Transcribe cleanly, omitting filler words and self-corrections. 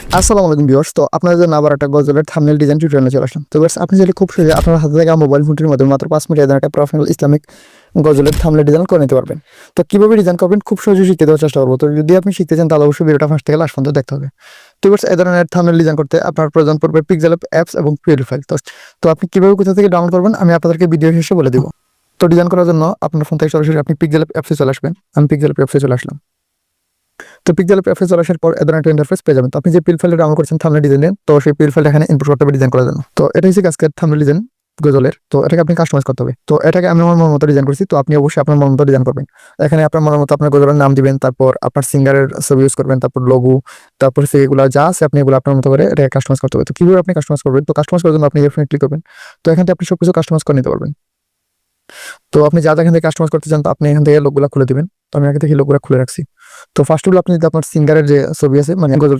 আসসালামু আলাইকুম ভিউয়ার্স। তো আপনাদের জন্য আবার একটা গজলের থাম্বনেল ডিজাইন টিউটোরিয়ালে চলে আসলাম। তো ভিউয়ার্স, আপনি চাইলে খুব সহজে আপনার হাতে থাকা মোবাইল ফোনটির মধ্যে মাত্র 5 মিনিটে একটা প্রফেশনাল ইসলামিক গজলের থাম্বনেল ডিজাইন করে নিতে পারবেন। তো কিভাবে ডিজাইন করবেন খুব সহজে শিখতে দেওয়ার চেষ্টা করব। তো যদি আপনি শিখতে চান তাহলে অবশ্যই ভিডিওটা ফার্স্ট থেকে লাস্ট পর্যন্ত দেখতে হবে। তো ভিউয়ার্স, এই ধরনের থাম্বনেল ডিজাইন করতে আপনার প্রয়োজন পড়বে পিক্সেল অ্যাপস এবং পিএল ফাইল। তো আপনি কিভাবে কোথা থেকে ডাউনলোড করবেন আমি আপনাদেরকে ভিডিও শেষে বলে দিব। তো ডিজাইন করার জন্য আপনার ফোন থেকে সরাসরি আপনি পিক্সেল অ্যাপসে চলে আসবেন। আমি পিক্সেল অ্যাপসে চলে আসলাম। তো পিক্সেল অ্যাপসে চলে আসার পর এদের একটা ইন্টারফেস পেয়ে যাবেন। তো আপনি যে পিল ফাইলটা ডাউনলোড করছেন থাম্বনেল ডিজাইনের, তো সেই পিল ফাইলটা এখানে ইনপুট করতে হবে ডিজাইন করার জন্য। তো এটা হচ্ছে আজকের থাম্বনেল ডিজাইন গজলের। তো এটাকে আপনি কাস্টমাইজ করতে হবে। তো এটাকে আমি আমার মন মতো ডিজাইন করছি। তো আপনি অবশ্যই আপনার মন মতো ডিজাইন করবেন। এখানে আপনার মনের মতো আপনার গজলের নাম দিবেন, তারপর আপনার সিঙ্গারের ছবি ইউজ করবেন, তারপর লোগো, তারপর সেগুলো যা আছে আপনি এগুলো আপনার মতো করে এটাকে কাস্টমাইজ করতে হবে। তো কিভাবে আপনি কাস্টমাইজ করবেন? তো কাস্টমাইজ করার জন্য আপনি এখানে ক্লিক করবেন। তো এখান থেকে আপনি সবকিছু কাস্টমাইজ করে নিতে পারবেন। তো আপনি যা এখান থেকে কাস্টমাইজ করতে চান তো আপনি এখান থেকে লোকগুলো খুলে দিবেন। তো আমি আগে থেকে লোকগুলো খুলে রাখছি। তো ফার্স্ট হলো আপনি যদি আপনার সিঙ্গারের যে ছবি আছে মানে গজলটা